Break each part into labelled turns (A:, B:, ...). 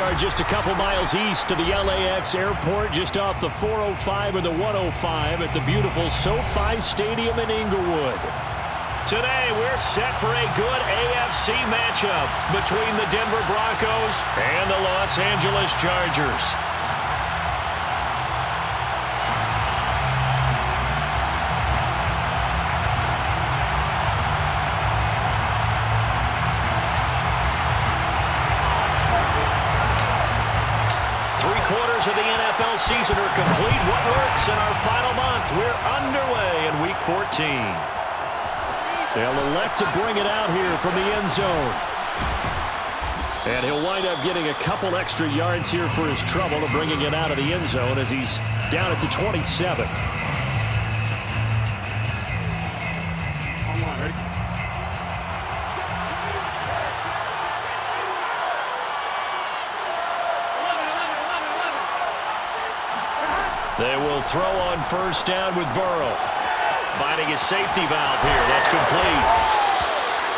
A: are just a couple miles east of the LAX airport, just off the 405 and the 105 at the beautiful SoFi Stadium in Inglewood. Today, we're set for a good AFC matchup between the Denver Broncos and the Los Angeles Chargers. Of the NFL season are complete. What works in our final month? We're underway in Week 14. They'll elect to bring it out here from the end zone. And he'll wind up getting a couple extra yards here for his trouble of bringing it out of the end zone as he's down at the 27. They will throw on first down with Burrow. Finding his safety valve here. That's complete.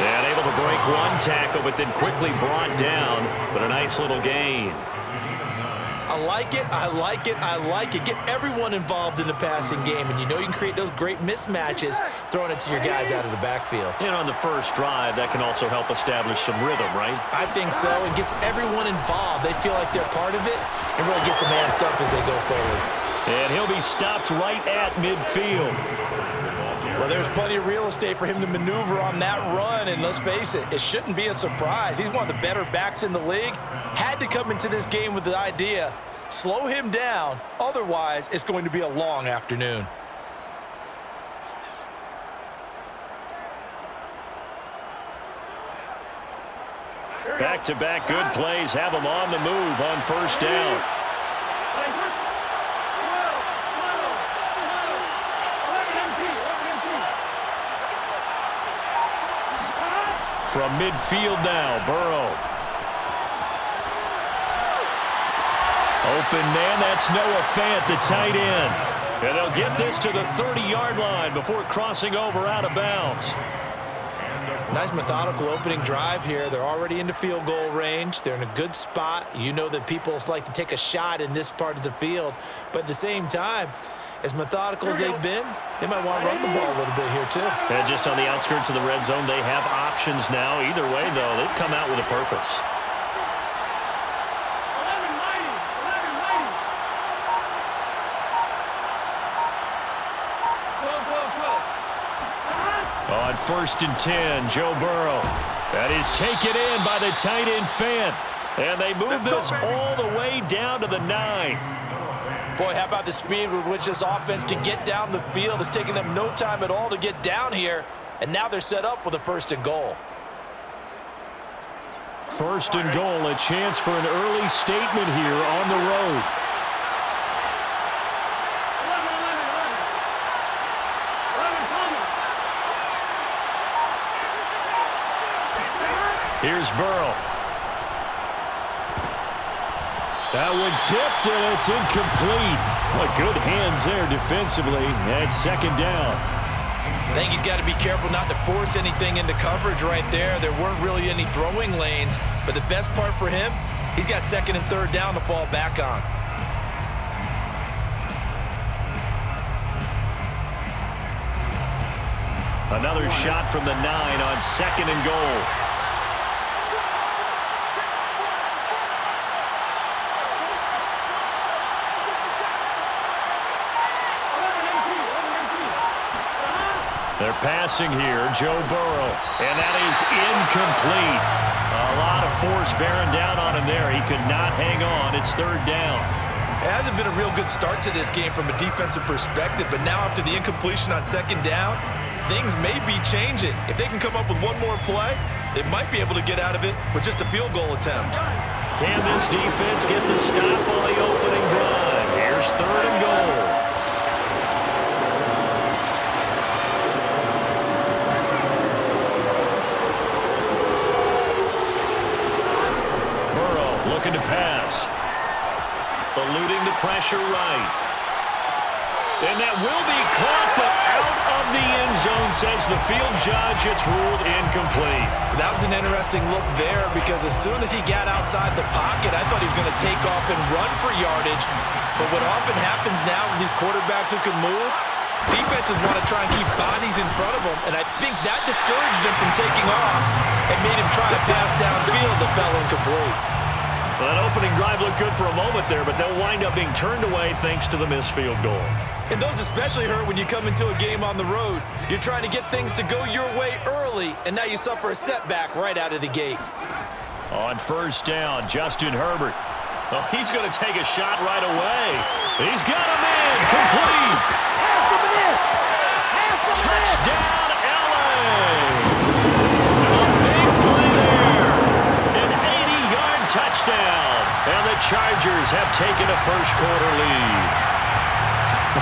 A: And able to break one tackle, but then quickly brought down. But a nice little gain.
B: I like it. I like it. I like it. Get everyone involved in the passing game. And you know you can create those great mismatches throwing it to your guys out of the backfield.
A: And on the first drive, that can also help establish some rhythm, right?
B: I think so. It gets everyone involved. They feel like they're part of it and really gets them amped up as they go forward.
A: And he'll be stopped right at midfield.
B: Well, there's plenty of real estate for him to maneuver on that run, and let's face it, it shouldn't be a surprise. He's one of the better backs in the league. Had to come into this game with the idea, slow him down, otherwise it's going to be a long afternoon.
A: Back-to-back good plays have him on the move on first down. From midfield now, Burrow. Open man, that's Noah Fant, the tight end. And they'll get this to the 30-yard line before crossing over out of bounds.
B: Nice methodical opening drive here. They're already into field goal range. They're in a good spot. You know that people like to take a shot in this part of the field. But at the same time, as methodical as they've been, they might want to run the ball a little bit here too.
A: And just on the outskirts of the red zone, they have options now. Either way, though, they've come out with a purpose. On first and 10, Joe Burrow. That is taken in by the tight end Fant. And they move this all the way down to the 9.
B: Boy, how about the speed with which this offense can get down the field? It's taken them no time at all to get down here, and now they're set up with a first and goal.
A: First and goal, a chance for an early statement here on the road. Here's Burrow. That one tipped, and it's incomplete. What good hands there defensively. And second down.
B: I think he's got to be careful not to force anything into coverage right there. There weren't really any throwing lanes, but the best part for him, he's got second and third down to fall back on.
A: Another shot from the 9 on second and goal. They're passing here, Joe Burrow, and that is incomplete. A lot of force bearing down on him there. He could not hang on. It's third down.
B: It hasn't been a real good start to this game from a defensive perspective, but now after the incompletion on second down, things may be changing. If they can come up with one more play, they might be able to get out of it with just a field goal attempt.
A: Can this defense get the stop on the opening drive? Here's third and goal. Looking to pass. Eluding the pressure right. And that will be caught, but out of the end zone, says the field judge. It's ruled incomplete.
B: That was an interesting look there because as soon as he got outside the pocket, I thought he was going to take off and run for yardage. But what often happens now with these quarterbacks who can move, defenses want to try and keep bodies in front of them, and I think that discouraged him from taking off and made him try to pass downfield that fell incomplete.
A: Well, that opening drive looked good for a moment there, but they'll wind up being turned away thanks to the missed field goal.
B: And those especially hurt when you come into a game on the road. You're trying to get things to go your way early, and now you suffer a setback right out of the gate.
A: On first down, Justin Herbert. Oh, he's going to take a shot right away. He's got him in. Complete. Touchdown, LA. A big play there. An 80-yard touchdown. And the Chargers have taken a first-quarter lead.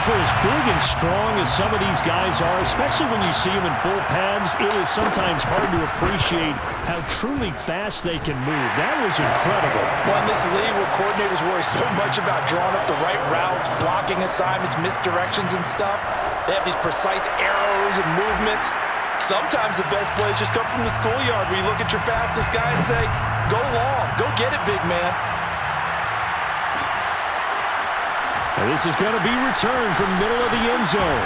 A: For as big and strong as some of these guys are, especially when you see them in full pads, it is sometimes hard to appreciate how truly fast they can move. That was incredible.
B: Well, in this league where coordinators worry so much about drawing up the right routes, blocking assignments, misdirections and stuff, they have these precise arrows and movements. Sometimes the best plays just come from the schoolyard where you look at your fastest guy and say, go long, go get it, big man.
A: And this is going to be returned from the middle of the end zone.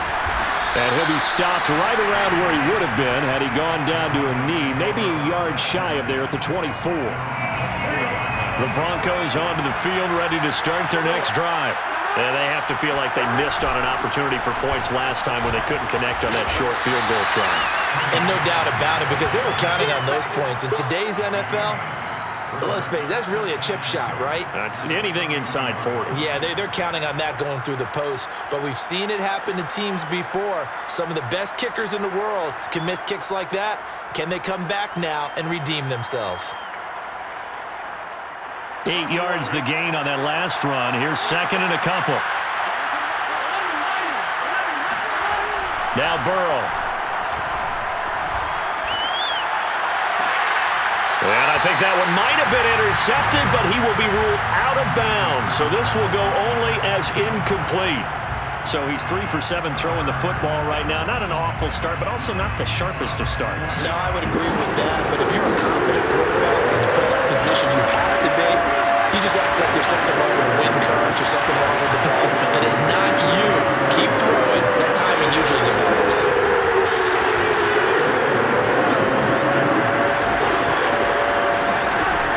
A: And he'll be stopped right around where he would have been had he gone down to a knee, maybe a yard shy of there at the 24. The Broncos onto the field ready to start their next drive. And they have to feel like they missed on an opportunity for points last time when they couldn't connect on that short field goal try.
B: And no doubt about it, because they were counting on those points. In today's NFL, let's face it, that's really a chip shot, right?
A: That's anything inside 40.
B: Yeah, they're counting on that going through the post. But we've seen it happen to teams before. Some of the best kickers in the world can miss kicks like that. Can they come back now and redeem themselves?
A: 8 yards the gain on that last run. Here's second and a couple. Now Burrow. And I think that one might have been intercepted, but he will be ruled out of bounds. So this will go only as incomplete. So he's 3 for 7 throwing the football right now. Not an awful start, but also not the sharpest of starts.
B: No, I would agree with that. But if you're a confident quarterback and you play that position, you have to be. You just act like there's something wrong with the wind currents or something wrong with the ball. It is not you. Keep throwing. That timing usually develops.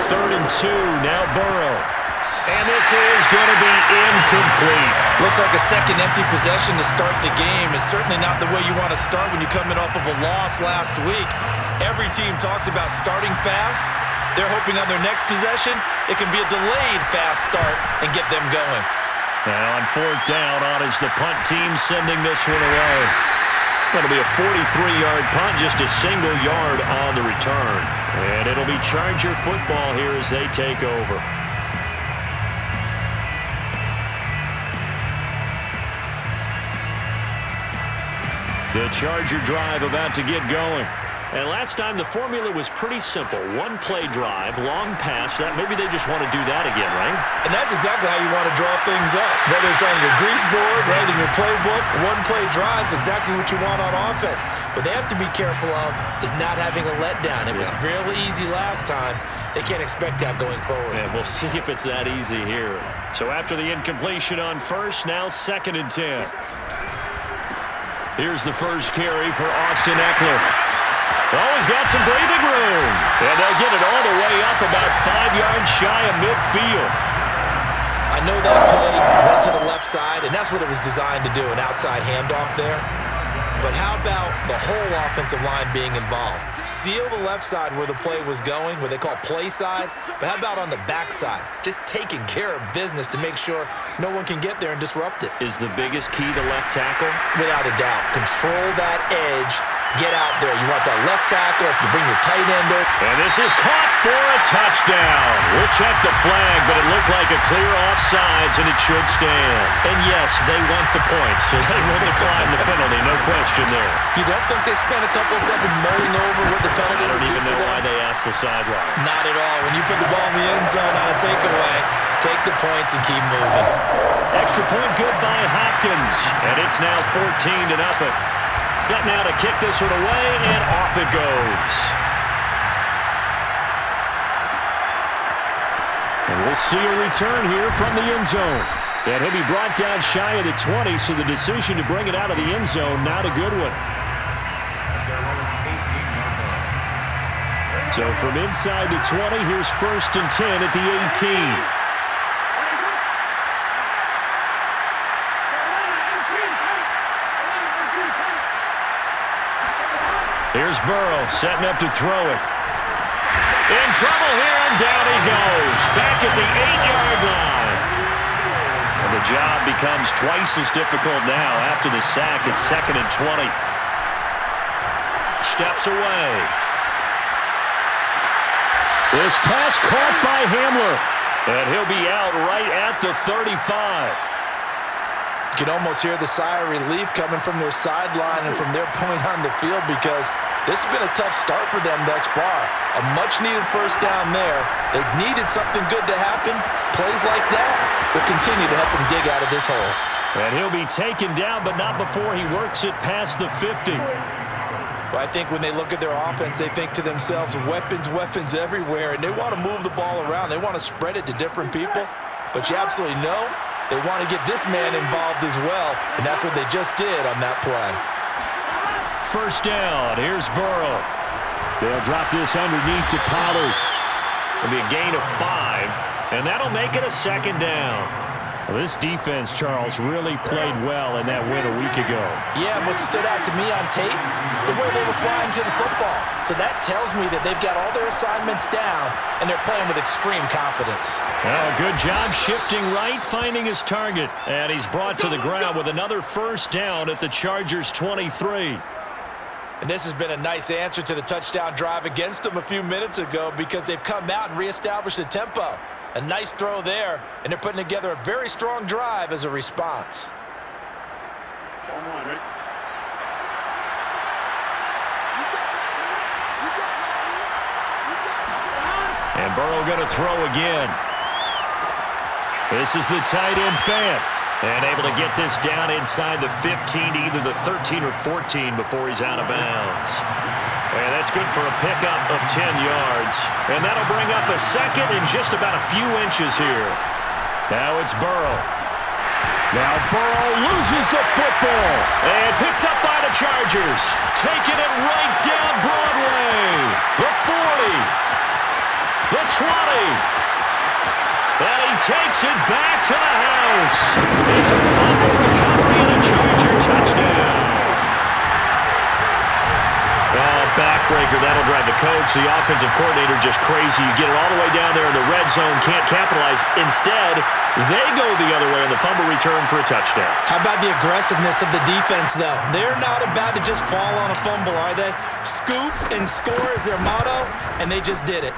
A: Third and 2, now Burrow. And this is going to be incomplete.
B: Looks like a second empty possession to start the game, and certainly not the way you want to start when you're coming off of a loss last week. Every team talks about starting fast. They're hoping on their next possession, it can be a delayed fast start and get them going.
A: Now on fourth down, on is the punt team sending this one away. That'll be a 43-yard punt, just a single yard on the return. And it'll be Charger football here as they take over. The Charger drive about to get going. And last time the formula was pretty simple. One play drive, long pass. That maybe they just want to do that again, right?
B: And that's exactly how you want to draw things up. Whether it's on your grease board, right, in your playbook, one play drive is exactly what you want on offense. What they have to be careful of is not having a letdown. It was real easy last time. They can't expect that going forward.
A: And we'll see if it's that easy here. So after the incompletion on first, now second and 10. Here's the first carry for Austin Eckler. Oh, he's got some breathing room. And they'll get it all the way up about 5 yards shy of midfield.
B: I know that play went to the left side, and that's what it was designed to do, an outside handoff there. But how about the whole offensive line being involved? Seal the left side where the play was going, what they call play side. But how about on the back side? Just taking care of business to make sure no one can get there and disrupt it.
A: Is the biggest key the left tackle?
B: Without a doubt. Control that edge. Get out there. You want that left tackle if you bring your tight end over.
A: And this is caught for a touchdown. We'll check the flag, but it looked like a clear offsides, and it should stand. And yes, they want the points, so they will decline the penalty. No question there.
B: You don't think they spent a couple seconds mulling over what the penalty
A: I don't
B: would do
A: even know
B: for
A: why
B: them?
A: they asked the sideline.
B: Not at all. When you put the ball in the end zone on a takeaway, take the points and keep moving.
A: Extra point good by Hopkins, and it's now 14-0. Set now to kick this one away, and off it goes. And we'll see a return here from the end zone. And he'll be brought down shy of the 20, so the decision to bring it out of the end zone, not a good one. So from inside the 20, here's 1st and 10 at the 18. Here's Burrow setting up to throw it. In trouble here, and down he goes. Back at the 8-yard line. And the job becomes twice as difficult now after the sack. It's 2nd and 20. Steps away. This pass caught by Hamler. And he'll be out right at the 35.
B: You can almost hear the sigh of relief coming from their sideline and from their point on the field, because this has been a tough start for them thus far. A much-needed 1st down there. They've needed something good to happen. Plays like that will continue to help them dig out of this hole.
A: And he'll be taken down, but not before he works it past the 50.
B: Well, I think when they look at their offense, they think to themselves, weapons, weapons everywhere, and they want to move the ball around. They want to spread it to different people, but you absolutely know they want to get this man involved as well, and that's what they just did on that play.
A: 1st down. Here's Burrow. They'll drop this underneath to Pollard. It'll be a gain of 5, and that'll make it a 2nd down. Well, this defense, Charles, really played well in that win a week ago.
B: Yeah, what stood out to me on tape, the way they were flying to the football. So that tells me that they've got all their assignments down, and they're playing with extreme confidence.
A: Well, good job shifting right, finding his target. And he's brought to the ground with another 1st down at the Chargers' 23.
B: And this has been a nice answer to the touchdown drive against them a few minutes ago, because they've come out and reestablished the tempo. A nice throw there, and they're putting together a very strong drive as a response.
A: And Burrow going to throw again. This is the tight end fan. And able to get this down inside the 15 to either the 13 or 14 before he's out of bounds. And that's good for a pickup of 10 yards. And that'll bring up a 2nd in just about a few inches here. Now it's Burrow. Now Burrow loses the football. And picked up by the Chargers. Taking it right down Broadway. The 40. The 20. And he takes it back to the house. It's a fumble recovery and a Charger touchdown. Backbreaker, that'll drive the coach, the offensive coordinator, just crazy. You get it all the way down there in the red zone, can't capitalize. Instead, they go the other way on the fumble return for a touchdown.
B: How about the aggressiveness of the defense, though? They're not about to just fall on a fumble, are they? Scoop and score is their motto, and they just did it.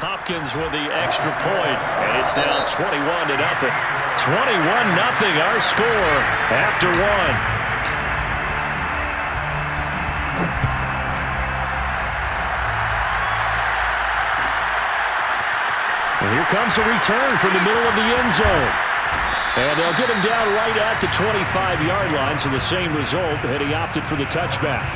A: Hopkins with the extra point, and it's now 21-0. 21-0 our score after 1. And here comes a return from the middle of the end zone. And they'll get him down right at the 25-yard line, so the same result had he opted for the touchback.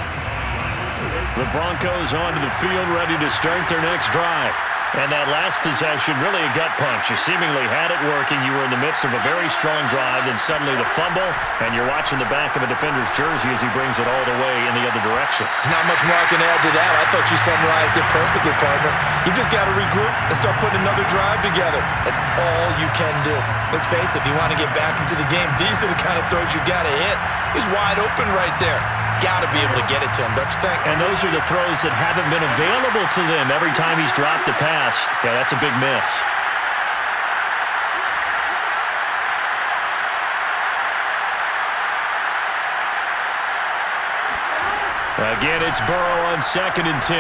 A: The Broncos onto the field, ready to start their next drive. And that last possession, really a gut punch. You seemingly had it working. You were in the midst of a very strong drive, then suddenly the fumble, and you're watching the back of a defender's jersey as he brings it all the way in the other direction.
B: There's not much more I can add to that. I thought you summarized it perfectly, partner. You've just got to regroup and start putting another drive together. That's all you can do. Let's face it, if you want to get back into the game, these are the kind of throws you got to hit. He's wide open right there. Got to be able to get it to him, don't you think?
A: And those are the throws that haven't been available to them every time he's dropped a pass. Yeah, that's a big miss. Again, it's Burrow on 2nd and 10.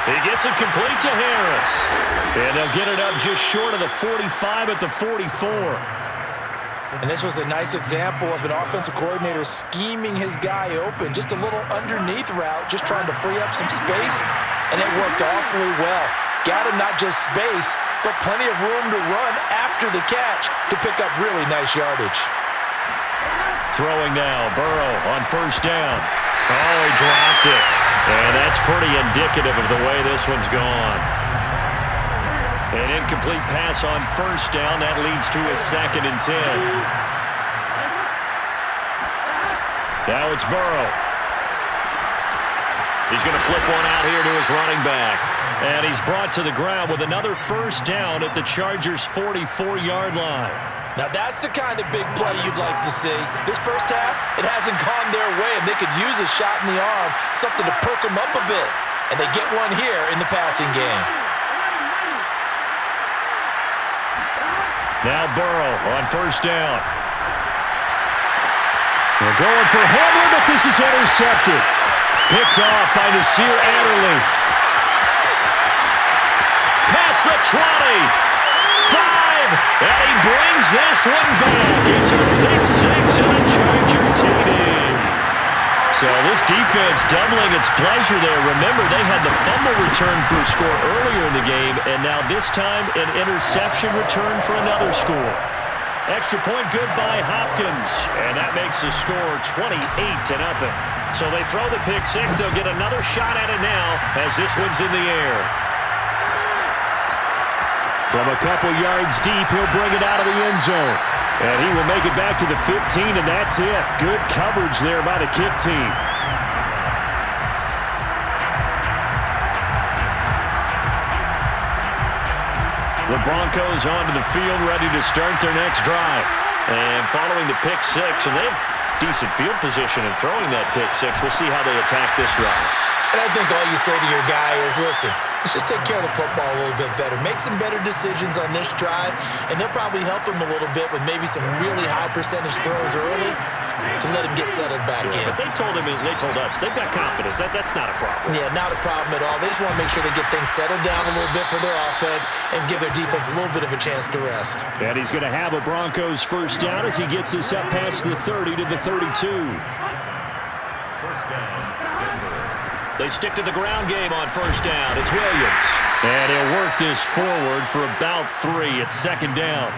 A: He gets it complete to Harris. And they'll get it up just short of the 45 at the 44.
B: And this was a nice example of an offensive coordinator scheming his guy open. Just a little underneath route, just trying to free up some space, and it worked awfully well. Got him not just space, but plenty of room to run after the catch to pick up really nice yardage.
A: Throwing now, Burrow on first down. Oh, he dropped it. And that's pretty indicative of the way this one's gone. An incomplete pass on first down. That leads to a 2nd and 10. Now it's Burrow. He's going to flip one out here to his running back. And he's brought to the ground with another first down at the Chargers' 44-yard line.
B: Now, that's the kind of big play you'd like to see. This first half, it hasn't gone their way, and they could use a shot in the arm, something to perk them up a bit. And they get one here in the passing game.
A: Now Burrow on first down. They're going for Hamlin, but this is intercepted. Picked off by Nasir Adderley. Past the 20. 5, and he brings this one back. It's a pick 6 and a Charger TD. So this defense doubling its pleasure there. Remember, they had the fumble return for a score earlier in the game, and now this time an interception return for another score. Extra point good by Hopkins, and that makes the score 28-0. So they throw the pick 6. They'll get another shot at it now as this one's in the air. From a couple yards deep, he'll bring it out of the end zone. And he will make it back to the 15, and that's it. Good coverage there by the kick team. The Broncos onto the field, ready to start their next drive. And following the pick 6, and they have decent field position in throwing that pick 6. We'll see how they attack this drive.
B: And I think all you say to your guy is, listen, let's just take care of the football a little bit better. Make some better decisions on this drive, and they'll probably help him a little bit with maybe some really high percentage throws early to let him get settled back in.
A: But they told us, they've got confidence. That's not a problem.
B: Yeah, not a problem at all. They just want to make sure they get things settled down a little bit for their offense and give their defense a little bit of a chance to rest.
A: And he's going to have a Broncos first down as he gets us up past the 30 to the 32. First down. They stick to the ground game on first down. It's Williams. And he'll work this forward for about 3. It's 2nd down.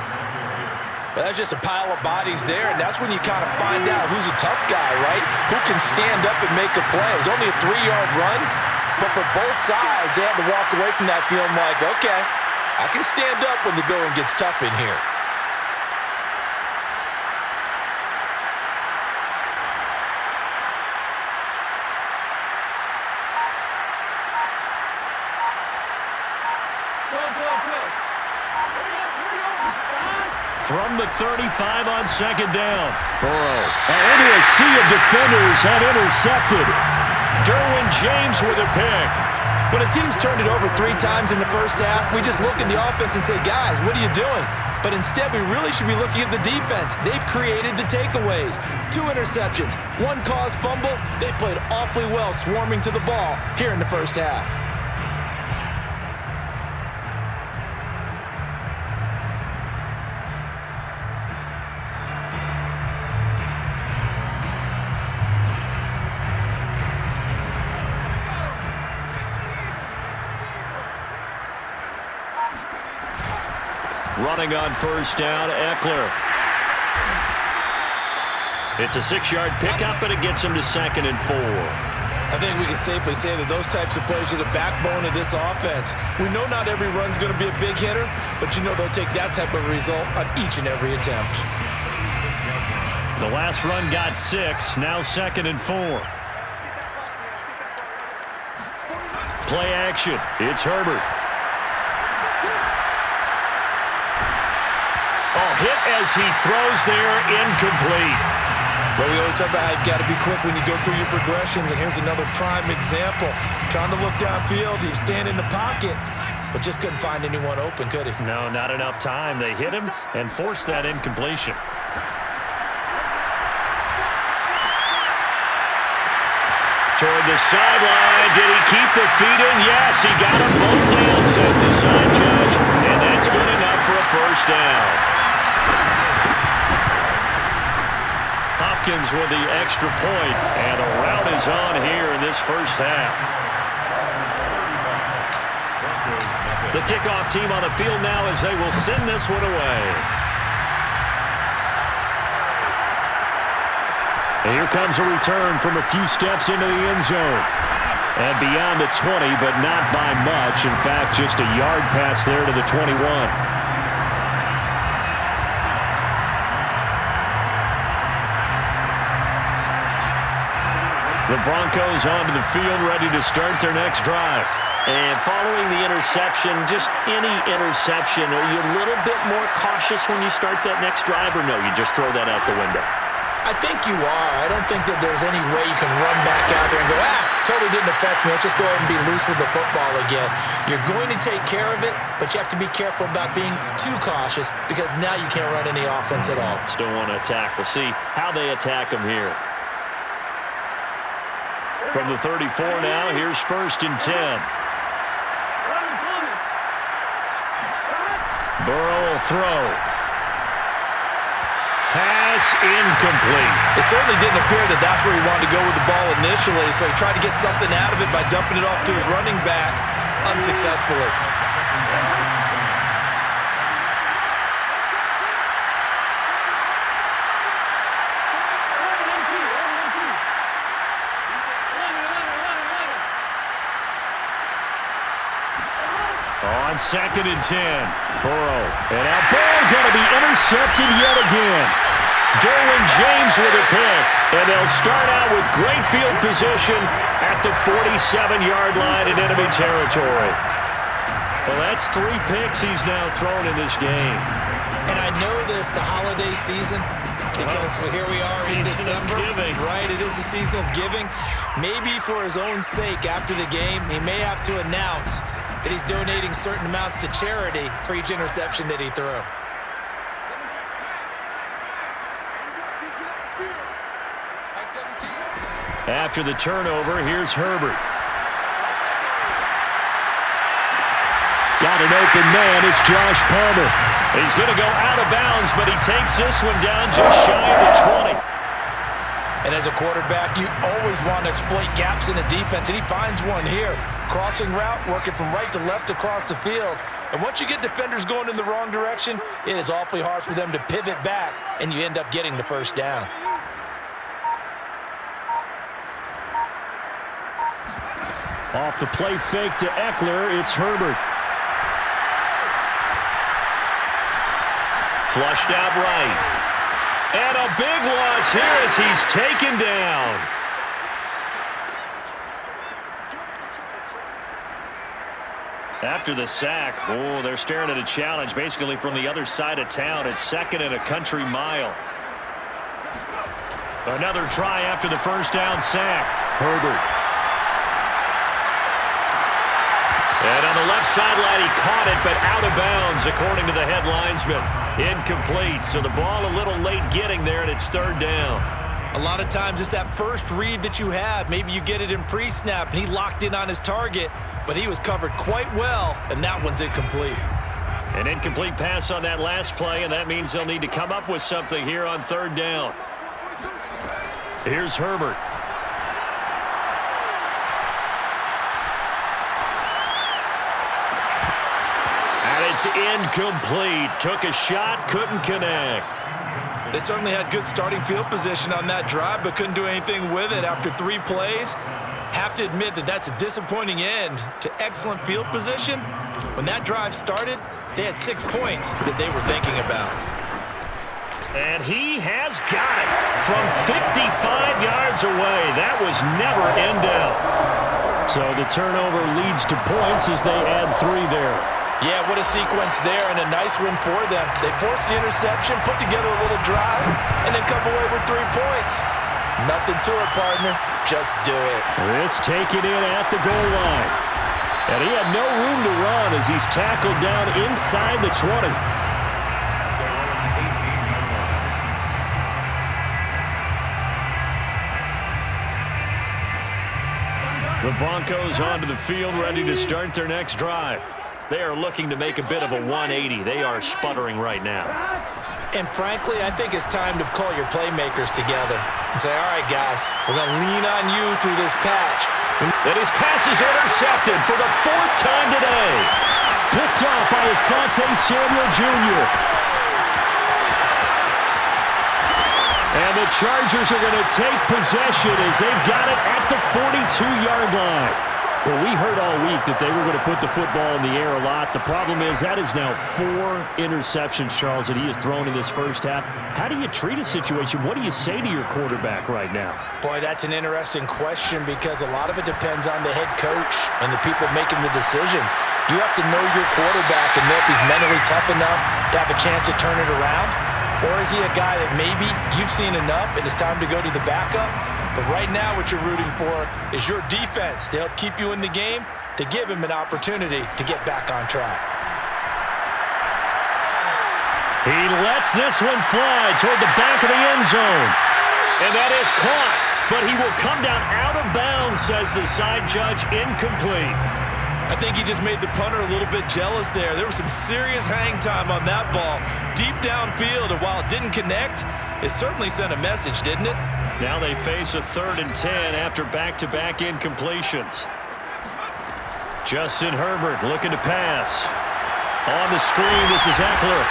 B: Well, that's just a pile of bodies there, and that's when you kind of find out who's a tough guy, right? Who can stand up and make a play. It's only a 3-yard run, but for both sides, they had to walk away from that feeling like, okay, I can stand up when the going gets tough in here.
A: From the 35 on 2nd down. Burrow into a sea of defenders and intercepted. Derwin James with a pick.
B: When a team's turned it over 3 times in the first half, we just look at the offense and say, guys, what are you doing? But instead, we really should be looking at the defense. They've created the takeaways. 2 interceptions, 1 caused fumble. They played awfully well swarming to the ball here in the first half.
A: Running on first down, Eckler. It's a 6-yard pickup, and it gets him to 2nd and 4.
B: I think we can safely say that those types of plays are the backbone of this offense. We know not every run's going to be a big hitter, but you know they'll take that type of result on each and every attempt.
A: The last run got 6, now 2nd and 4. Play action. It's Herbert. Oh, hit as he throws there, incomplete.
B: Well, we always talk about how you've got to be quick when you go through your progressions, and here's another prime example. Trying to look downfield, he was standing in the pocket, but just couldn't find anyone open, could he?
A: No, not enough time. They hit him and forced that incompletion. Toward the sideline. Did he keep the feet in? Yes, he got them both down, says the side judge, and that's good enough for a first down. Hopkins with the extra point, and a rout is on here in this first half. The kickoff team on the field now as they will send this one away. And here comes a return from a few steps into the end zone. And beyond the 20, but not by much. In fact, just a yard pass there to the 21. The Broncos onto the field, ready to start their next drive. And following the interception, just any interception, are you a little bit more cautious when you start that next drive, or no, you just throw that out the window?
B: I think you are. I don't think that there's any way you can run back out there and go, totally didn't affect me. Let's just go ahead and be loose with the football again. You're going to take care of it, but you have to be careful about being too cautious because now you can't run any offense at all.
A: Still want to attack. We'll see how they attack them here. From the 34 now, here's 1st and 10. Burrow will throw. Pass incomplete.
B: It certainly didn't appear that that's where he wanted to go with the ball initially, so he tried to get something out of it by dumping it off to his running back unsuccessfully.
A: On 2nd and 10, Burrow. And that ball going to be intercepted yet again. Derwin James with a pick. And they'll start out with great field position at the 47-yard line in enemy territory. Well, that's 3 picks he's now thrown in this game.
B: And I know this, the holiday season, because here we are in December. Right, it is the season of giving. Maybe for his own sake after the game, he may have to announce that he's donating certain amounts to charity for each interception that he threw.
A: After the turnover, here's Herbert. Got an open man. It's Josh Palmer. He's going to go out of bounds, but he takes this one down just shy of the 20.
B: And as a quarterback, you always want to exploit gaps in a defense, and he finds one here. Crossing route, working from right to left across the field. And once you get defenders going in the wrong direction, it is awfully hard for them to pivot back, and you end up getting the first down.
A: Off the play fake to Eckler, it's Herbert. Flushed out right. And a big loss here as he's taken down. After the sack, they're staring at a challenge basically from the other side of town. It's 2nd and a country mile. Another try after the first down sack. Herbert. And on the left sideline, he caught it, but out of bounds, according to the head linesman. Incomplete, so the ball a little late getting there, and it's 3rd down.
B: A lot of times it's that first read that you have. Maybe you get it in pre-snap, and he locked in on his target, but he was covered quite well, and that one's incomplete.
A: An incomplete pass on that last play, and that means they'll need to come up with something here on 3rd down. Here's Herbert. It's incomplete. Took a shot, couldn't connect.
B: They certainly had good starting field position on that drive, but couldn't do anything with it after 3 plays. Have to admit that that's a disappointing end to excellent field position. When that drive started, they had 6 points that they were thinking about.
A: And he has got it from 55 yards away. That was never in doubt. So the turnover leads to points as they add 3 there.
B: Yeah, what a sequence there, and a nice win for them. They forced the interception, put together a little drive, and then come away with 3 points. Nothing to it, partner. Just do it.
A: This taken in at the goal line. And he had no room to run as he's tackled down inside the 20. The Broncos onto the field, ready to start their next drive. They are looking to make a bit of a 180. They are sputtering right now.
B: And frankly, I think it's time to call your playmakers together and say, all right, guys, we're going to lean on you through this patch.
A: And his pass is intercepted for the 4th time today. Pick by Asante Samuel Jr. And the Chargers are going to take possession as they've got it at the 42-yard line. Well, we heard all week that they were going to put the football in the air a lot. The problem is that is now 4 interceptions, Charles, that he has thrown in this first half. How do you treat a situation? What do you say to your quarterback right now?
B: Boy, that's an interesting question because a lot of it depends on the head coach and the people making the decisions. You have to know your quarterback and know if he's mentally tough enough to have a chance to turn it around. Or is he a guy that maybe you've seen enough and it's time to go to the backup? But right now what you're rooting for is your defense to help keep you in the game, to give him an opportunity to get back on track.
A: He lets this one fly toward the back of the end zone. And that is caught. But he will come down out of bounds, says the side judge, incomplete.
B: I think he just made the punter a little bit jealous there. There was some serious hang time on that ball, deep downfield, and while it didn't connect, it certainly sent a message, didn't it?
A: Now they face a 3rd and 10 after back-to-back incompletions. Justin Herbert looking to pass. On the screen, this is Eckler.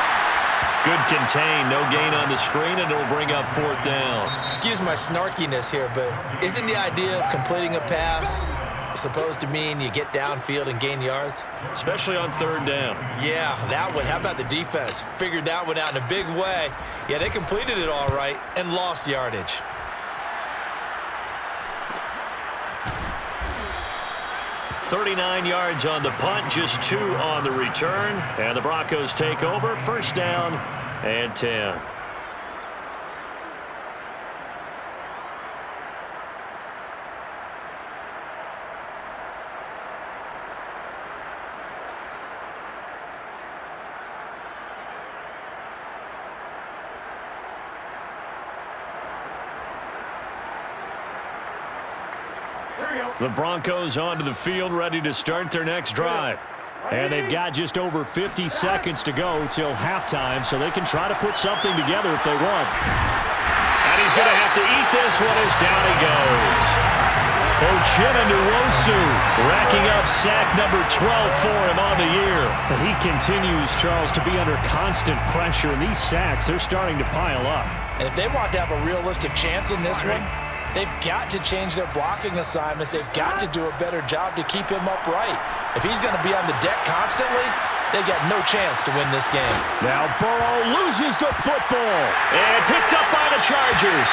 A: Good contain, no gain on the screen, and it'll bring up 4th down.
B: Excuse my snarkiness here, but isn't the idea of completing a pass supposed to mean you get downfield and gain yards?
A: Especially on 3rd down.
B: Yeah, that one. How about the defense? Figured that one out in a big way. Yeah, they completed it all right and lost yardage.
A: .39 yards on the punt, just 2 on the return. And the Broncos take over, 1st down and 10. The Broncos onto the field, ready to start their next drive. And they've got just over 50 seconds to go till halftime, so they can try to put something together if they want. And he's going to have to eat this one as down he goes. Uchenna Nwosu racking up sack number 12 for him on the year. He continues, Charles, to be under constant pressure, and these sacks, they're starting to pile up.
B: And if they want to have a realistic chance in this one, they've got to change their blocking assignments. They've got to do a better job to keep him upright. If he's going to be on the deck constantly, they got no chance to win this game.
A: Now Burrow loses the football and picked up by the Chargers.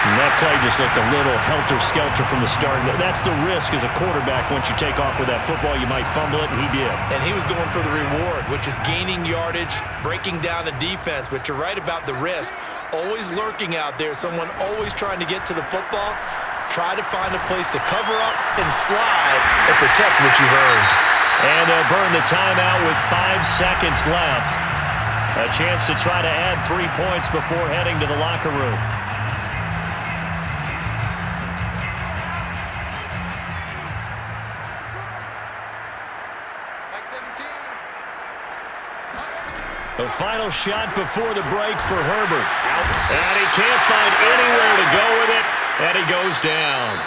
A: And that play just looked a little helter-skelter from the start. That's the risk as a quarterback. Once you take off with that football, you might fumble it, and he did.
B: And he was going for the reward, which is gaining yardage, breaking down the defense. But you're right about the risk. Always lurking out there, someone always trying to get to the football. Try to find a place to cover up and slide and protect what you've earned.
A: And they'll burn the timeout with 5 seconds left. A chance to try to add 3 points before heading to the locker room. The final shot before the break for Herbert. And he can't find anywhere to go with it, and he goes down.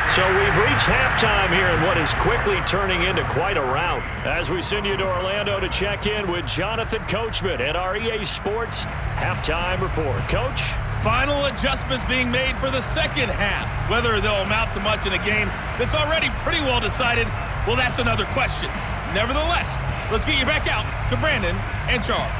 A: So we've reached halftime here in what is quickly turning into quite a rout. As we send you to Orlando to check in with Jonathan Coachman at our EA Sports Halftime Report. Coach?
C: Final adjustments being made for the second half. Whether they'll amount to much in a game that's already pretty well decided, well, that's another question. Nevertheless, let's get you back out to Brandon and Charles.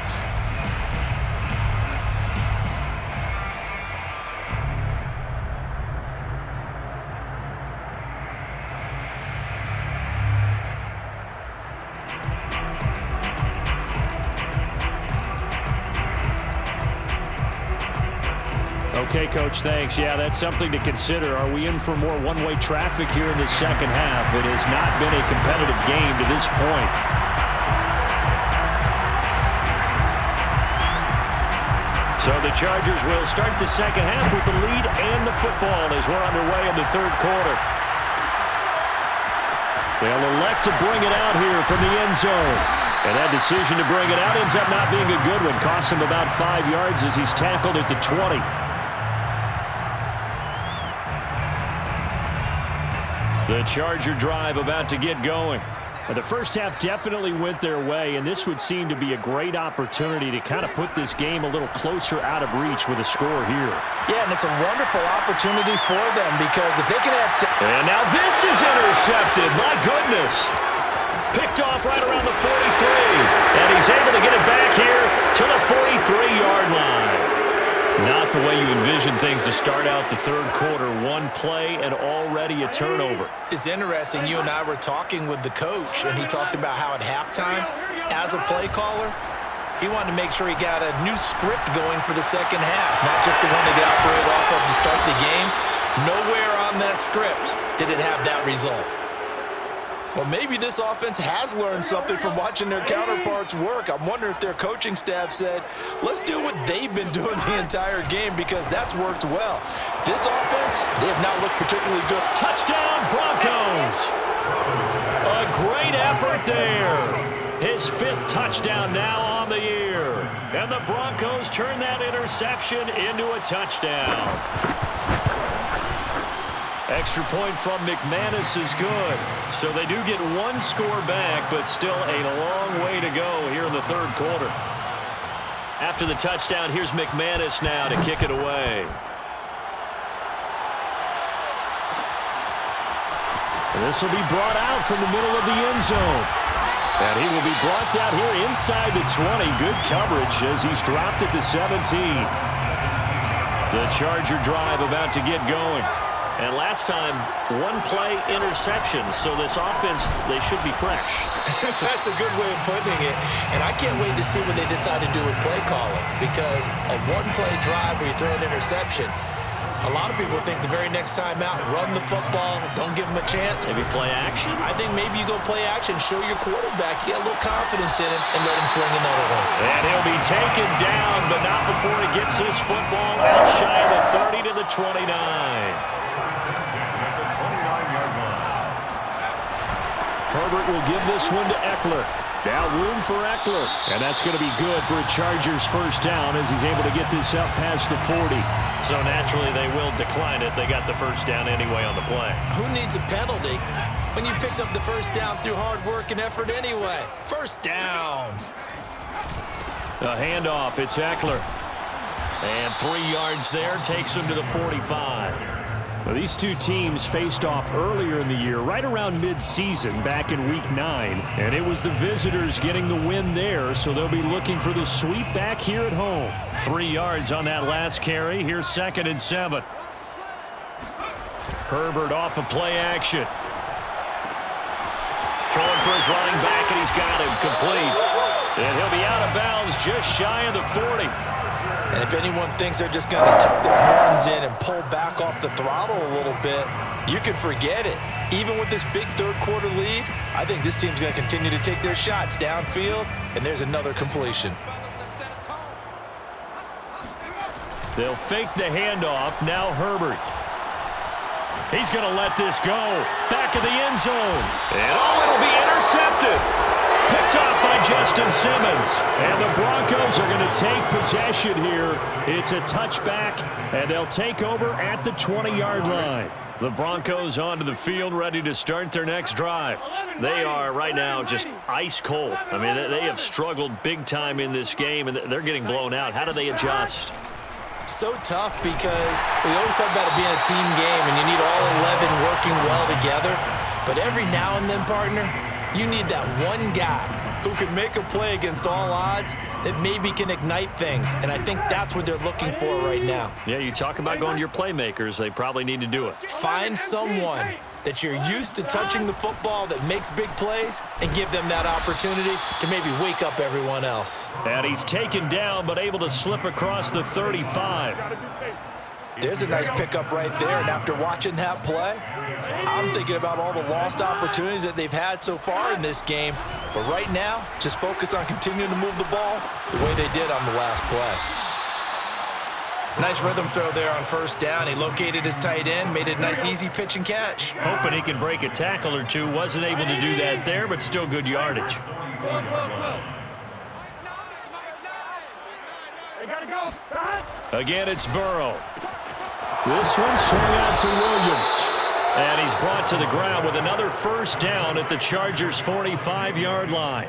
A: Okay, Coach, thanks. Yeah, that's something to consider. Are we in for more one-way traffic here in the second half? It has not been a competitive game to this point. So the Chargers will start the second half with the lead and the football as we're underway in the third quarter. They'll elect to bring it out here from the end zone. And that decision to bring it out ends up not being a good one. Cost him about 5 yards as he's tackled at the 20. The Charger drive about to get going. The first half definitely went their way, and this would seem to be a great opportunity to kind of put this game a little closer out of reach with a score here.
B: Yeah, and it's a wonderful opportunity for them because if they can add...
A: And now this is intercepted. My goodness. Picked off right around the 43. And he's able to get it back here to the 43-yard line. Not the way you envision things to start out the third quarter. One play and already a turnover.
B: It's interesting. You and I were talking with the coach, and he talked about how at halftime, as a play caller, he wanted to make sure he got a new script going for the second half, not just the one that they operate off of to start the game. Nowhere on that script did it have that result. Well, maybe this offense has learned something from watching their counterparts work. I'm wondering if their coaching staff said, let's do what they've been doing the entire game because that's worked well. This offense, they have not looked particularly good.
A: Touchdown, Broncos! A great effort there. His 5th touchdown now on the year. And the Broncos turn that interception into a touchdown. Extra point from McManus is good. So they do get one score back, but still a long way to go here in the third quarter. After the touchdown, here's McManus now to kick it away. This will be brought out from the middle of the end zone. And he will be brought down here inside the 20. Good coverage as he's dropped at the 17. The Charger drive about to get going. And last time, one play interception. So this offense, they should be fresh.
B: That's a good way of putting it. And I can't wait to see what they decide to do with play calling. Because a one-play drive where you throw an interception, a lot of people think the very next time out, run the football, don't give him a chance.
A: Maybe play action?
B: I think maybe you go play action, show your quarterback, get a little confidence in him, and let him fling another one.
A: And he'll be taken down, but not before he gets this football out shy of the 30 to the 29. Herbert will give this one to Eckler. Now room for Eckler. And that's going to be good for a Chargers first down as he's able to get this up past the 40. So naturally they will decline it. They got the first down anyway on the play.
B: Who needs a penalty when you picked up the first down through hard work and effort anyway? First down.
A: A handoff. It's Eckler. And 3 yards there. Takes him to the 45. Well, these two teams faced off earlier in the year, right around mid-season, back in Week 9. And it was the visitors getting the win there, so they'll be looking for the sweep back here at home. 3 yards on that last carry. Here's 2nd and 7. Herbert off of play action. Throwing for his running back, and he's got him complete. And he'll be out of bounds just shy of the 40.
B: And if anyone thinks they're just going to tuck their horns in and pull back off the throttle a little bit, you can forget it. Even with this big third-quarter lead, I think this team's going to continue to take their shots downfield, and there's another completion.
A: They'll fake the handoff. Now Herbert. He's going to let this go. Back of the end zone. And it'll be intercepted. Picked off by Justin Simmons. And the Broncos are going to take possession here. It's a touchback, and they'll take over at the 20-yard line. The Broncos onto the field, ready to start their next drive. They are right now just ice cold. I mean, they have struggled big time in this game, and they're getting blown out. How do they adjust?
B: So tough because we always talk about it being a team game, and you need all 11 working well together. But every now and then, partner, you need that one guy who can make a play against all odds that maybe can ignite things. And I think that's what they're looking for right now.
A: Yeah, you talk about going to your playmakers. They probably need to do it.
B: Find someone that you're used to touching the football that makes big plays and give them that opportunity to maybe wake up everyone else.
A: And he's taken down but able to slip across the 35.
B: There's a nice pickup right there, and after watching that play, I'm thinking about all the lost opportunities that they've had so far in this game. But right now, just focus on continuing to move the ball the way they did on the last play. Nice rhythm throw there on first down. He located his tight end, made it a nice easy pitch and catch.
A: Hoping he can break a tackle or two. Wasn't able to do that there, but still good yardage. Again, it's Burrow. This one swung out to Williams. And he's brought to the ground with another first down at the Chargers' 45-yard line.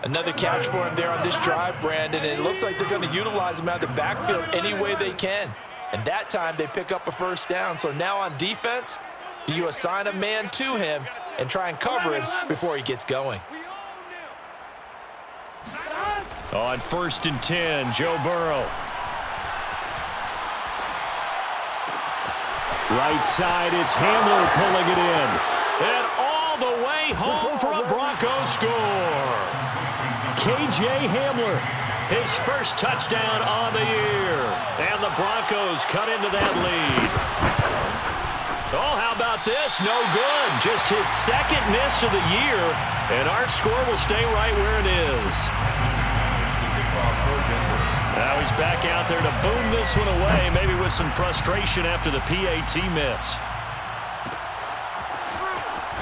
B: Another catch for him there on this drive, Brandon, and it looks like they're going to utilize him out of the backfield any way they can. And that time they pick up a first down. So now on defense, do you assign a man to him and try and cover him before he gets going?
A: On 1st and 10, Joe Burrow. Right side, it's Hamler pulling it in. And all the way home for a Broncos score. K.J. Hamler, his first touchdown on the year. And the Broncos cut into that lead. Oh, how about this? No good. Just his second miss of the year. And our score will stay right where it is. Now he's back out there to boom this one away, maybe with some frustration after the PAT miss.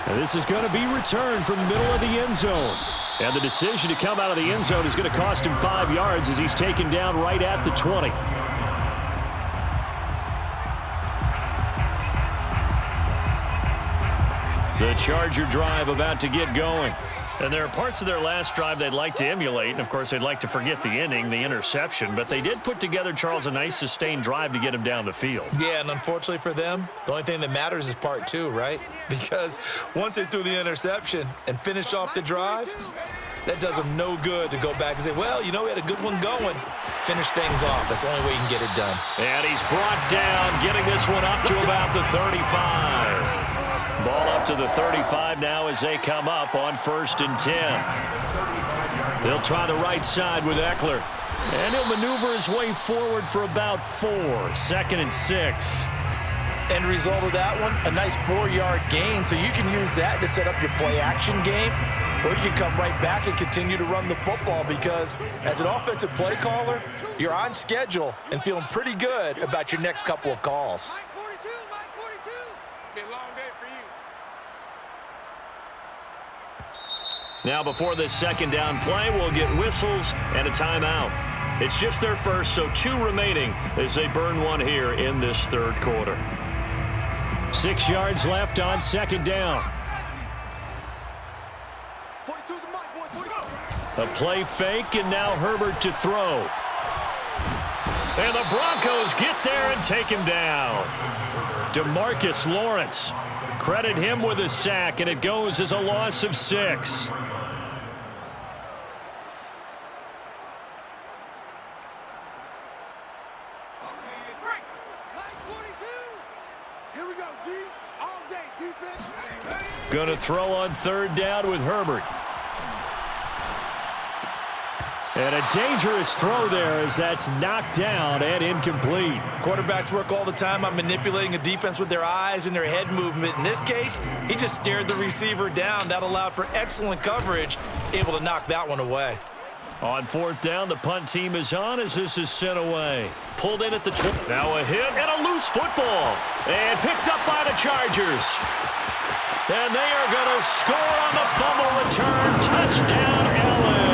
A: And this is going to be returned from the middle of the end zone. And the decision to come out of the end zone is going to cost him 5 yards as he's taken down right at the 20. The Charger drive about to get going. And there are parts of their last drive they'd like to emulate, and of course they'd like to forget the ending, the interception, but they did put together, Charles, a nice sustained drive to get him down the field. Yeah, and unfortunately for them, the only thing that matters is part 2, right? Because once they threw the interception and finished off the drive, that does them no good to go back and say, well, you know, we had a good one going. Finish things off. That's the only way you can get it done. And he's brought down, getting this one up to about the 35. Ball up to the 35 now as they come up on 1st and 10. They'll try the right side with Eckler. And he'll maneuver his way forward for about 4. 2nd and 6.
B: End result of that one, a nice 4-yard gain. So you can use that to set up your play-action game. Or you can come right back and continue to run the football because as an offensive play caller, you're on schedule and feeling pretty good about your next couple of calls.
A: Now before this second down play, we'll get whistles and a timeout. It's just their first, so 2 remaining as they burn one here in this 3rd quarter. 6 yards left on 2nd down. A play fake, and now Herbert to throw. And the Broncos get there and take him down. DeMarcus Lawrence. Credit him with a sack, and it goes as a loss of 6. Going to throw on 3rd down with Herbert. And a dangerous throw there as that's knocked down and incomplete.
B: Quarterbacks work all the time on manipulating a defense with their eyes and their head movement. In this case, he just stared the receiver down. That allowed for excellent coverage, able to knock that one away.
A: On 4th down, the punt team is on as this is sent away. Pulled in at the 20. Now a hit and a loose football. And picked up by the Chargers. And they are going to score on the fumble return. Touchdown, LA.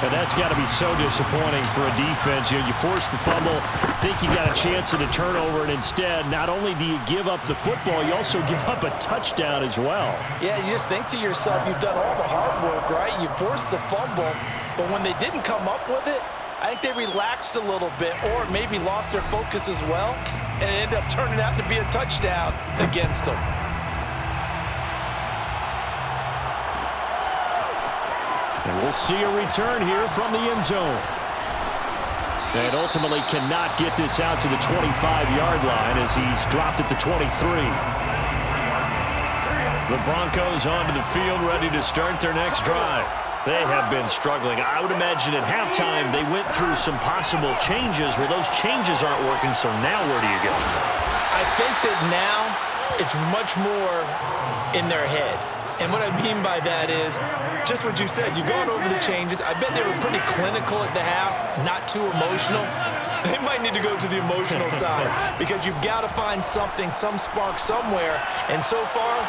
A: And that's got to be so disappointing for a defense. You force the fumble, think you got a chance at a turnover, and instead, not only do you give up the football, you also give up a touchdown as well.
B: Yeah, you just think to yourself, you've done all the hard work, right? You forced the fumble, but when they didn't come up with it, I think they relaxed a little bit or maybe lost their focus as well, and it ended up turning out to be a touchdown against them.
A: And we'll see a return here from the end zone. And ultimately cannot get this out to the 25-yard line as he's dropped at the 23. The Broncos onto the field ready to start their next drive. They have been struggling. I would imagine at halftime they went through some possible changes. Well, those changes aren't working, so now where do you go?
B: I think that now it's much more in their head. And what I mean by that is just what you said. You've gone over the changes. I bet they were pretty clinical at the half, not too emotional. They might need to go to the emotional side because you've got to find something, some spark somewhere. And so far,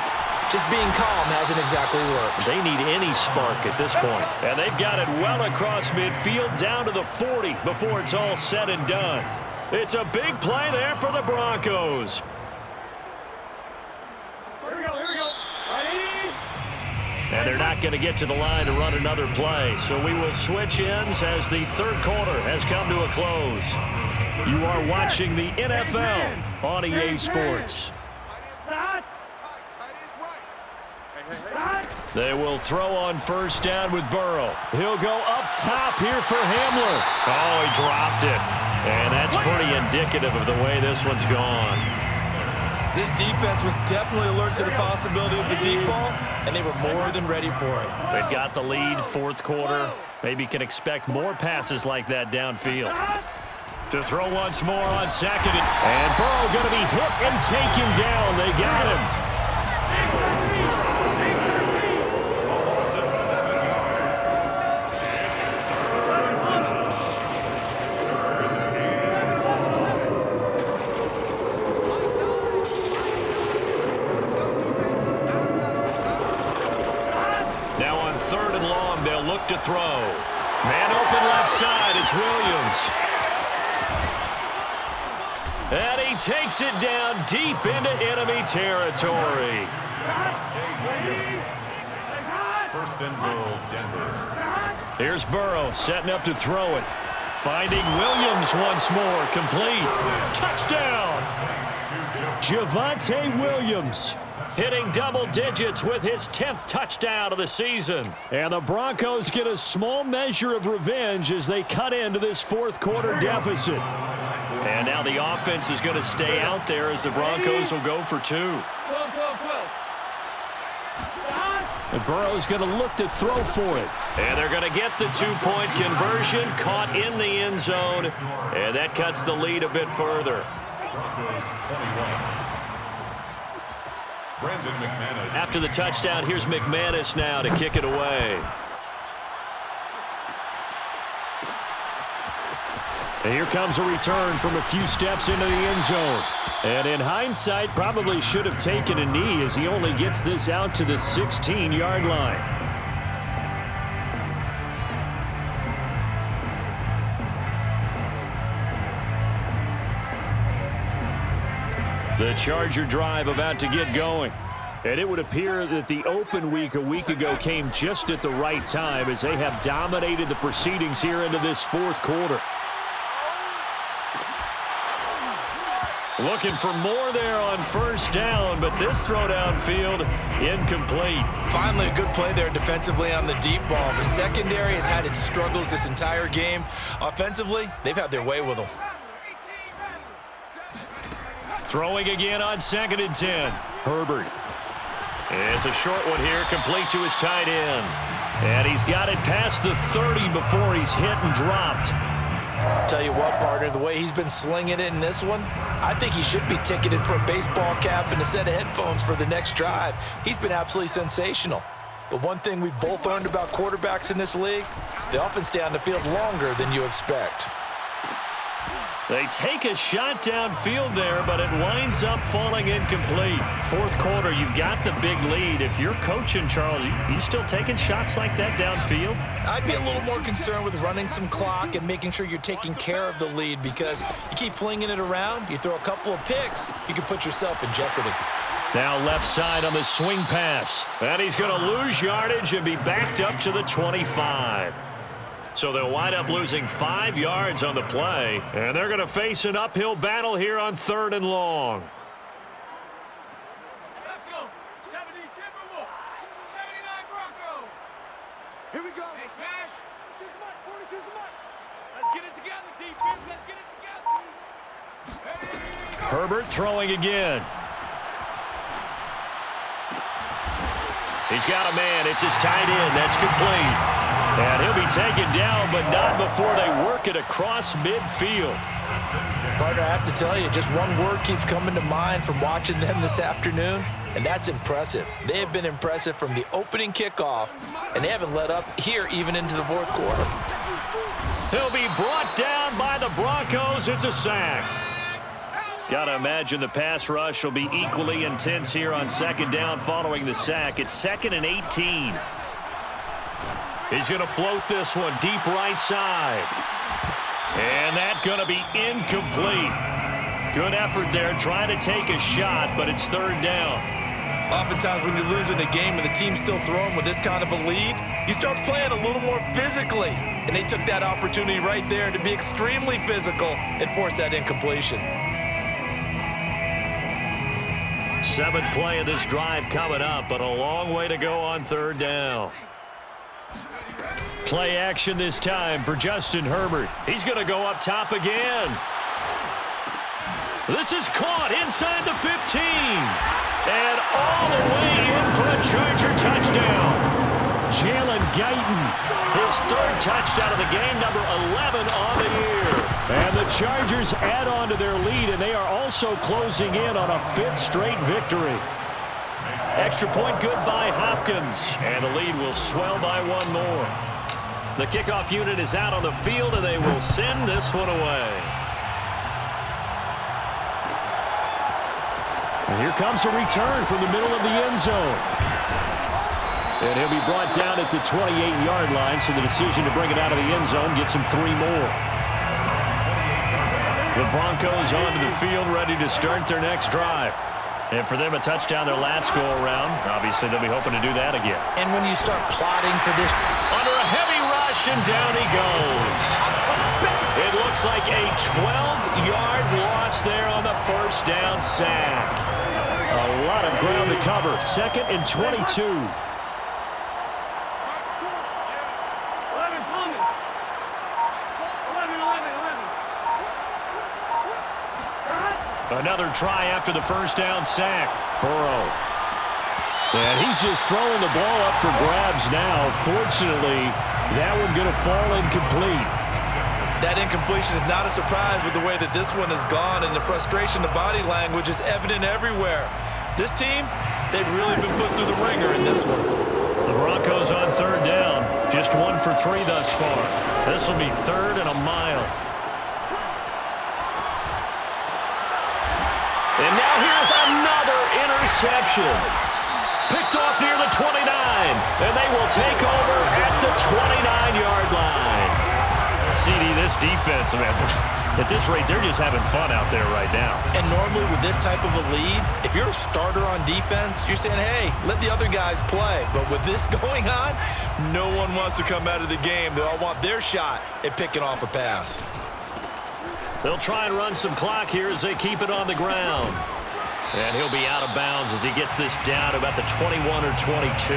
B: just being calm hasn't exactly worked.
A: They need any spark at this point. And they've got it well across midfield down to the 40 before it's all said and done. It's a big play there for the Broncos.
D: Here we go. Ready?
A: And they're not going to get to the line to run another play. So we will switch ends as the third quarter has come to a close. You are watching the NFL on EA Sports. They will throw on first down with Burrow. He'll go up top here for Hamler. Oh, he dropped it. And that's pretty indicative of the way this one's gone.
B: This defense was definitely alert to the possibility of the deep ball, and they were more than ready for it.
A: They've got the lead, fourth quarter. Maybe can expect more passes like that downfield. To throw once more on second. And Burrow going to be hit and taken down. They got him. Now on third and long, they'll look to throw. Man open left side, it's Williams. And he takes it down deep into enemy territory.
D: First and goal, Denver.
A: Here's Burrow setting up to throw it. Finding Williams once more, complete. Touchdown! Javonte Williams hitting double digits with his 10th touchdown of the season. And the Broncos get a small measure of revenge as they cut into this fourth quarter deficit. And now the offense is going to stay out there as the Broncos will go for 2. And Burrow's going to look to throw for it. And they're going to get the 2-point conversion, caught in the end zone. And that cuts the lead a bit further. After the touchdown, here's McManus now to kick it away. And here comes a return from a few steps into the end zone. And in hindsight, probably should have taken a knee as he only gets this out to the 16-yard line. The Charger drive about to get going. And it would appear that the open week a week ago came just at the right time as they have dominated the proceedings here into this fourth quarter. Looking for more there on first down, but this throw downfield incomplete.
B: Finally, a good play there defensively on the deep ball. The secondary has had its struggles this entire game. Offensively, they've had their way with them.
A: Throwing again on 2nd and 10. Herbert. It's a short one here, complete to his tight end. And he's got it past the 30 before he's hit and dropped.
B: Tell you what, partner, the way he's been slinging it in this one, I think he should be ticketed for a baseball cap and a set of headphones for the next drive. He's been absolutely sensational. But one thing we've both learned about quarterbacks in this league, they often stay on the field longer than you expect.
A: They take a shot downfield there, but it winds up falling incomplete. Fourth quarter, you've got the big lead. If you're coaching, Charles, you still taking shots like that downfield?
B: I'd be a little more concerned with running some clock and making sure you're taking care of the lead, because you keep flinging it around, you throw a couple of picks, you can put yourself in jeopardy.
A: Now left side on the swing pass. And he's going to lose yardage and be backed up to the 25. So they'll wind up losing 5 yards on the play, and they're going to face an uphill battle here on 3rd and long.
D: Let's go. 70 Timberwolves. 79 Broncos. Here we go. Hey, smash. 42's a mark. 42's a mark. Let's get it together, defense. Let's get it together.
A: Herbert throwing again. He's got a man. It's his tight end. That's complete. And he'll be taken down, but not before they work it across midfield.
B: Partner, I have to tell you, just one word keeps coming to mind from watching them this afternoon, and that's impressive. They have been impressive from the opening kickoff, and they haven't let up here even into the fourth quarter.
A: He'll be brought down by the Broncos. It's a sack. Got to imagine the pass rush will be equally intense here on 2nd down following the sack. It's 2nd and 18. He's going to float this one deep right side. And that's going to be incomplete. Good effort there trying to take a shot, but it's third down.
B: Oftentimes when you're losing a game and the team's still throwing with this kind of a lead, you start playing a little more physically. And they took that opportunity right there to be extremely physical and force that incompletion.
A: Seventh play of this drive coming up, but a long way to go on third down. Play action this time for Justin Herbert. He's going to go up top again. This is caught inside the 15. And all the way in for a Charger touchdown. Jalen Guyton, his third touchdown of the game, number 11 on the year. And the Chargers add on to their lead, and they are also closing in on a fifth straight victory. Extra point good by Hopkins, and the lead will swell by one more. The kickoff unit is out on the field, and they will send this one away. And here comes a return from the middle of the end zone. And he'll be brought down at the 28-yard line, so the decision to bring it out of the end zone gets him 3 more. The Broncos onto the field, ready to start their next drive. And for them, a touchdown their last go-around. Obviously, they'll be hoping to do that again.
B: And when you start plotting for this...
A: Under a heavy rush, and down he goes. It looks like a 12-yard loss there on the first down sack. A lot of ground to cover. 2nd and 22.
D: 11 coming. 11.
A: Another try after the first down sack. Burrow. And he's just throwing the ball up for grabs now. Fortunately, that one going to fall incomplete.
B: That incompletion is not a surprise with the way that this one has gone, and the frustration, the body language is evident everywhere. This team, they've really been put through the ringer in this one.
A: The Broncos on third down. Just 1 for 3 thus far. This will be 3rd and a mile. And now here's another interception. Picked off near the 29, and they will take over at the 29-yard line. CD, this defense, man, at this rate, they're just having fun out there right now.
B: And normally with this type of a lead, if you're a starter on defense, you're saying, hey, let the other guys play. But with this going on, no one wants to come out of the game. They all want their shot at picking off a pass.
A: They'll try and run some clock here as they keep it on the ground. And he'll be out of bounds as he gets this down to about the 21 or 22.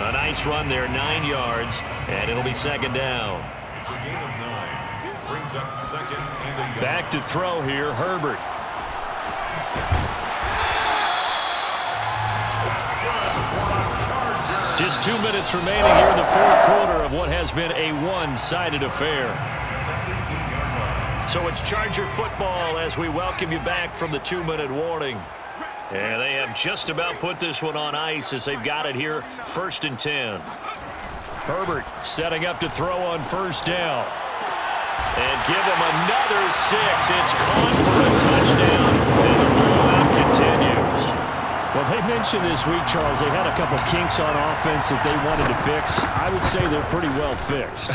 A: A nice run there, 9 yards, and it'll be 2nd down.
E: It's a gain of 9. Brings up 2nd and 1.
A: Back to throw here, Herbert. Just 2 minutes remaining here in the 4th quarter of what has been a one-sided affair. So it's Charger football as we welcome you back from the 2-minute warning. And they have just about put this one on ice as they've got it here, 1st and 10. Herbert setting up to throw on first down. And give him another 6. It's caught for a touchdown, and the blowout continues.
F: Well, they mentioned this week, Charles, they had a couple kinks on offense that they wanted to fix. I would say they're pretty well fixed.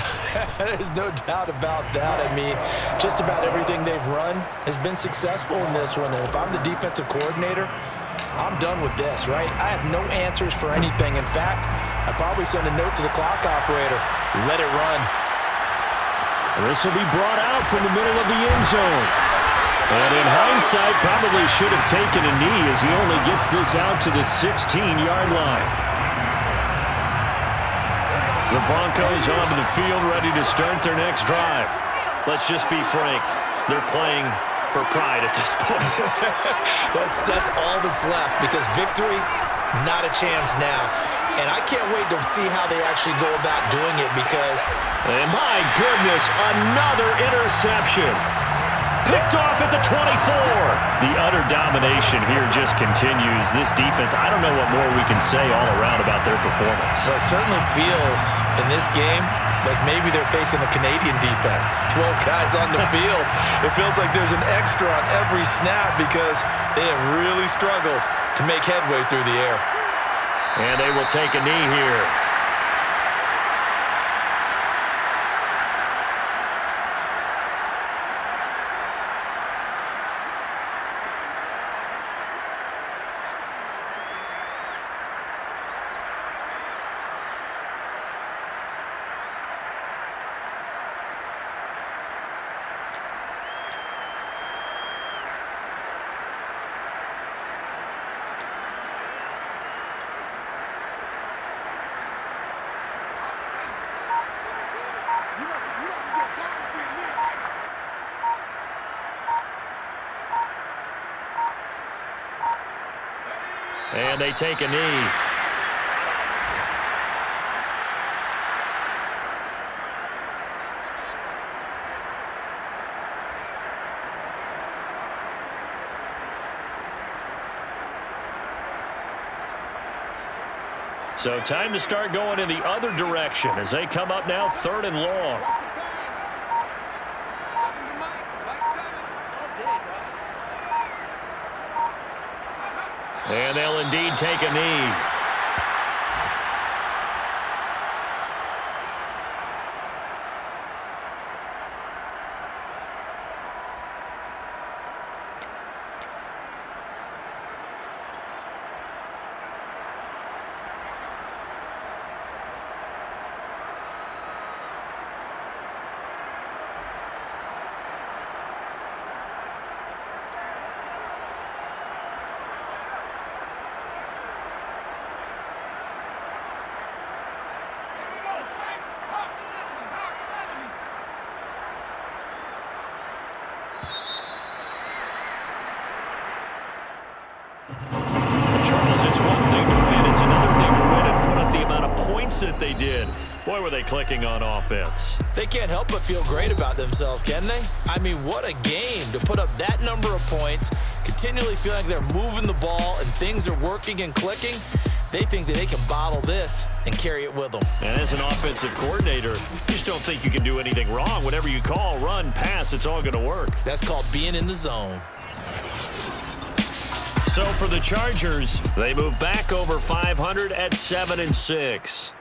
B: There's no doubt about that. I mean, just about everything they've run has been successful in this one. And if I'm the defensive coordinator, I'm done with this, right? I have no answers for anything. In fact, I'd probably send a note to the clock operator. Let it run.
F: This will be brought out from the middle of the end zone. And in hindsight, probably should have taken a knee as he only gets this out to the 16-yard line.
A: The Broncos onto the field, ready to start their next drive. Let's just be frank. They're playing for pride at this point.
B: That's all that's left, because victory, not a chance now. And I can't wait to see how they actually go about doing it, because...
A: And my goodness, another interception. Picked off at the 24. The utter domination here just continues. This defense, I don't know what more we can say all around about their performance.
B: Well, it certainly feels in this game like maybe they're facing a Canadian defense. 12 guys on the field. It feels like there's an extra on every snap because they have really struggled to make headway through the air.
A: And they will take a knee here.
F: And they take a knee. So time to start going in the other direction as they come up now 3rd and long. And they'll indeed take a knee. Charles, it's one thing to win. It's another thing to win and put up the amount of points that they did. Boy, were they clicking on offense.
B: They can't help but feel great about themselves, can they? I mean, what a game to put up that number of points, continually feeling like they're moving the ball and things are working and clicking. They think that they can bottle this and carry it with them.
F: And as an offensive coordinator, you just don't think you can do anything wrong. Whatever you call, run, pass, it's all going to work.
B: That's called being in the zone.
F: So for the Chargers, they move back over 500 at 7-6.